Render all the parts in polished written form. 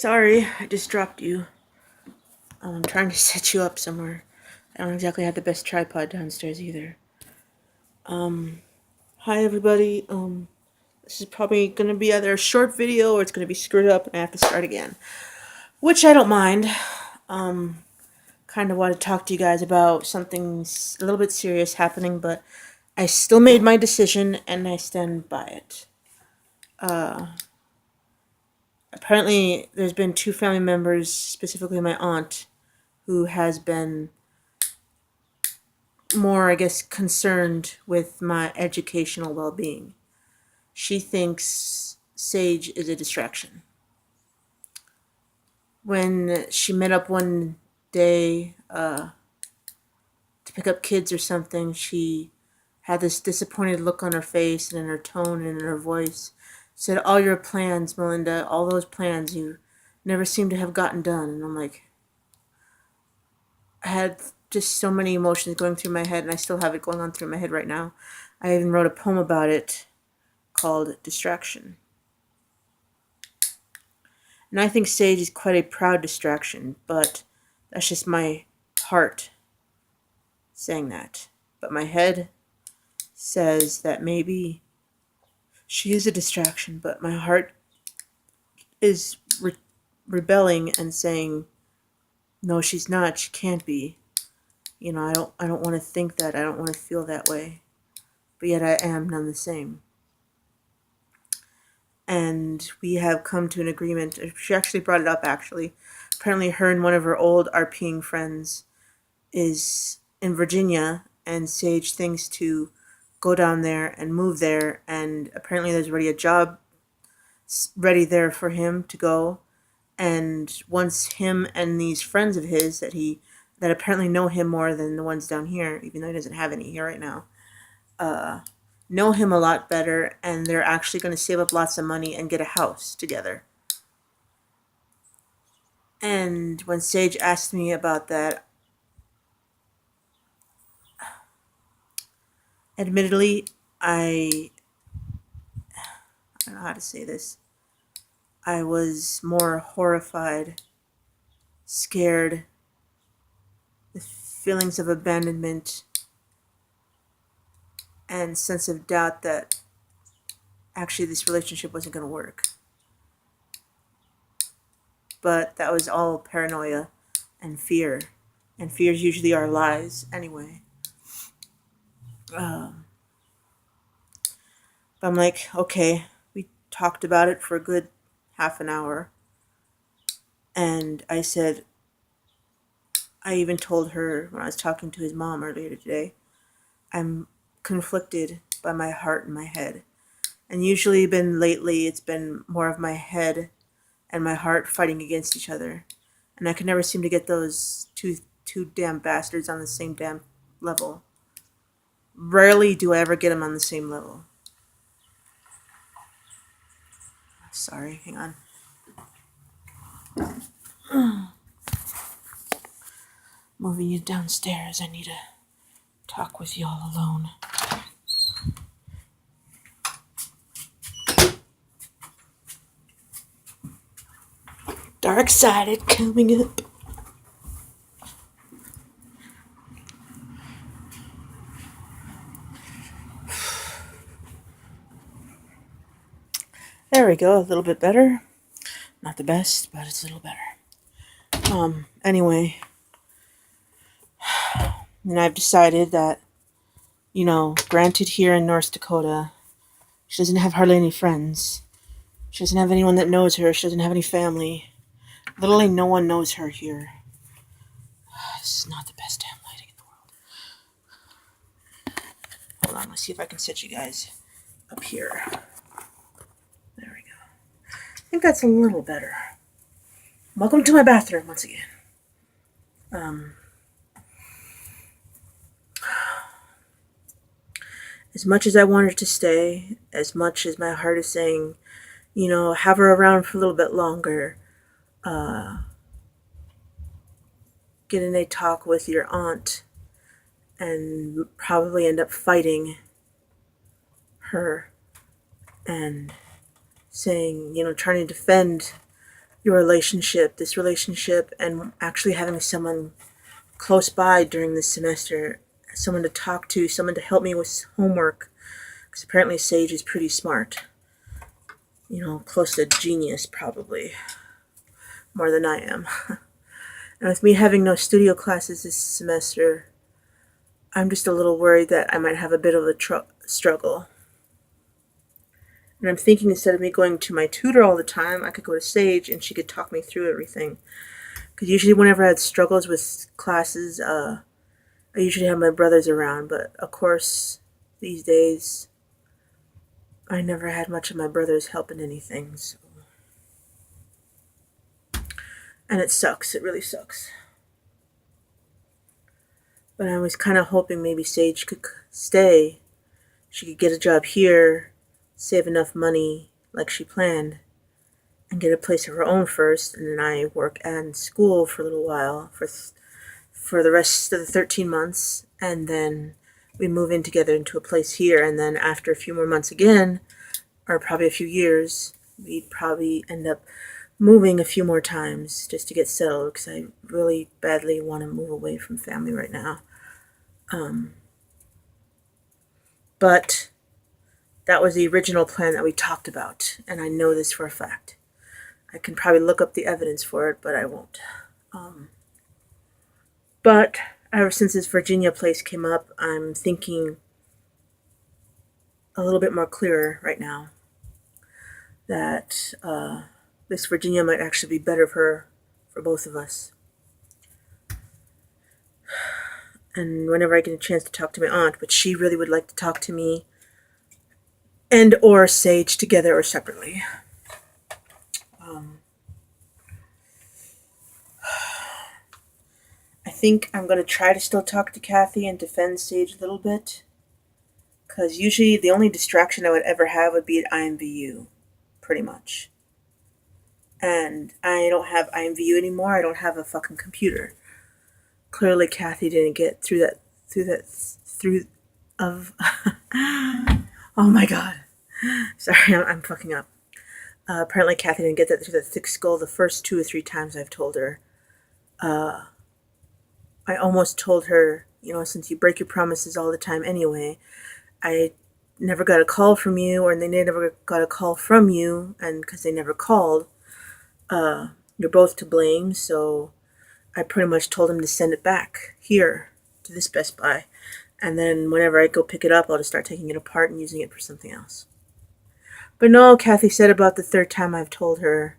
Sorry, I just dropped you. I'm trying to set you up somewhere. I don't exactly have the best tripod downstairs either. Hi everybody. This is probably gonna be either a short video or it's gonna be screwed up and I have to start again. Which I don't mind. Kind of want to talk to you guys about something a little bit serious happening, but I still made my decision and I stand by it. Apparently, there's been two family members, specifically my aunt, who has been more, I guess, concerned with my educational well being. She thinks Sage is a distraction. When she met up one day to pick up kids or something, she had this disappointed look on her face and in her tone and in her voice. Said, "All your plans, Melinda, all those plans you never seem to have gotten done." And I'm like, I had just so many emotions going through my head, and I still have it going on through my head right now. I even wrote a poem about it called Distraction. And I think Sage is quite a proud distraction, but that's just my heart saying that. But my head says that maybe she is a distraction, but my heart is rebelling and saying, no, she's not. She can't be. I don't want to think that. I don't want to feel that way. But yet I am none the same. And we have come to an agreement. She actually brought it up, actually. Apparently her and one of her old RPing friends is in Virginia, and Sage thinks to go down there and move there, and apparently there's already a job ready there for him to go. And once him and these friends of his that apparently know him more than the ones down here, even though he doesn't have any here right now, know him a lot better, and they're actually going to save up lots of money and get a house together. And when Sage asked me about that, admittedly, I don't know how to say this. I was more horrified, scared, the feelings of abandonment and sense of doubt that actually this relationship wasn't going to work. But that was all paranoia and fear. And fears usually are lies anyway. But I'm like, okay, we talked about it for a good half an hour. And I said, I even told her when I was talking to his mom earlier today, I'm conflicted by my heart and my head. And usually lately it's been more of my head and my heart fighting against each other. And I can never seem to get those two damn bastards on the same damn level. Rarely do I ever get them on the same level. Sorry, hang on. Moving you downstairs, I need to talk with you all alone. Dark-sided coming up. There we go, a little bit better. Not the best, but it's a little better. Anyway, and I've decided that, granted here in North Dakota, she doesn't have hardly any friends. She doesn't have anyone that knows her. She doesn't have any family. Literally no one knows her here. This is not the best damn lighting in the world. Hold on, let's see if I can set you guys up here. There we go. I think that's a little better. Welcome to my bathroom once again. As much as I want her to stay, as much as my heart is saying, have her around for a little bit longer, get in a talk with your aunt and probably end up fighting her and saying, trying to defend your relationship, this relationship, and actually having someone close by during this semester, someone to talk to, someone to help me with homework, because apparently Sage is pretty smart. You know, close to genius, probably. More than I am. And with me having no studio classes this semester, I'm just a little worried that I might have a bit of a struggle. And I'm thinking instead of me going to my tutor all the time, I could go to Sage and she could talk me through everything. Because usually whenever I had struggles with classes, I usually have my brothers around. But of course, these days, I never had much of my brothers helping anything. So. And it sucks. It really sucks. But I was kind of hoping maybe Sage could stay. She could get a job here, save enough money like she planned, and get a place of her own first, and then I work at school for a little while, for the rest of the 13 months, and then we move in together into a place here, and then after a few more months again, or probably a few years, we'd probably end up moving a few more times just to get settled, because I really badly want to move away from family right now. But that was the original plan that we talked about, and I know this for a fact. I can probably look up the evidence for it, but I won't. But ever since this Virginia place came up, I'm thinking a little bit more clearer right now that this Virginia might actually be better for both of us. And whenever I get a chance to talk to my aunt, but she really would like to talk to me and or Sage together or separately. I think I'm going to try to still talk to Kathy and defend Sage a little bit. Because usually the only distraction I would ever have would be at IMVU. Pretty much. And I don't have IMVU anymore. I don't have a fucking computer. Clearly Kathy didn't get through of... Oh my god. Sorry, I'm fucking up. Apparently Kathy didn't get that through the thick skull the first 2 or 3 times I've told her. I almost told her, since you break your promises all the time anyway, I never got a call from you, or they never got a call from you, and because they never called, you're both to blame, so I pretty much told them to send it back here to this Best Buy. And then whenever I go pick it up, I'll just start taking it apart and using it for something else. But no, Kathy said about the 3rd time I've told her,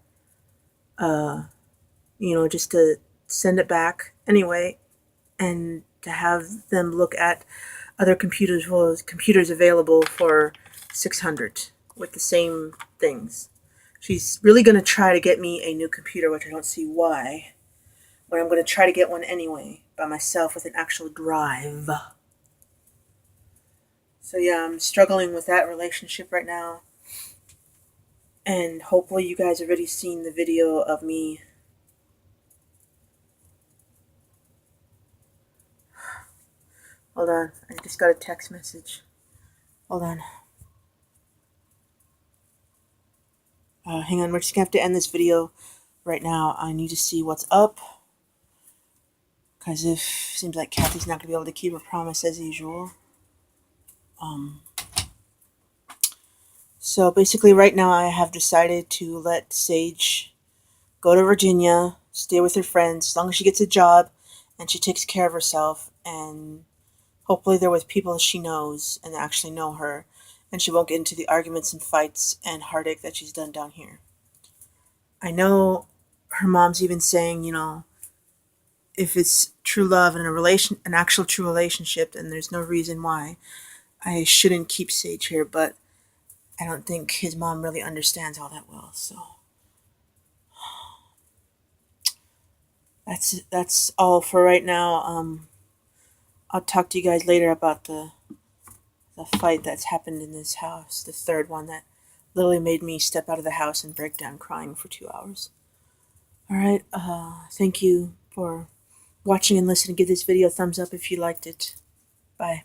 just to send it back anyway, and to have them look at other computers available for $600 with the same things. She's really going to try to get me a new computer, which I don't see why. But I'm going to try to get one anyway, by myself, with an actual drive. So yeah, I'm struggling with that relationship right now. And hopefully you guys have already seen the video of me Hold on, I just got a text message. Hold on. Hang on, we're just gonna have to end this video right now. I need to see what's up. Because seems like Kathy's not gonna be able to keep her promise as usual. So basically right now I have decided to let Sage go to Virginia, stay with her friends, as long as she gets a job and she takes care of herself, and hopefully they're with people she knows and actually know her, and she won't get into the arguments and fights and heartache that she's done down here. I know her mom's even saying, if it's true love and an actual true relationship, then there's no reason why I shouldn't keep Sage here, but I don't think his mom really understands all that well, so that's all for right now. I'll talk to you guys later about the fight that's happened in this house, the 3rd one that literally made me step out of the house and break down crying for 2 hours. Alright, thank you for watching and listening. Give this video a thumbs up if you liked it. Bye.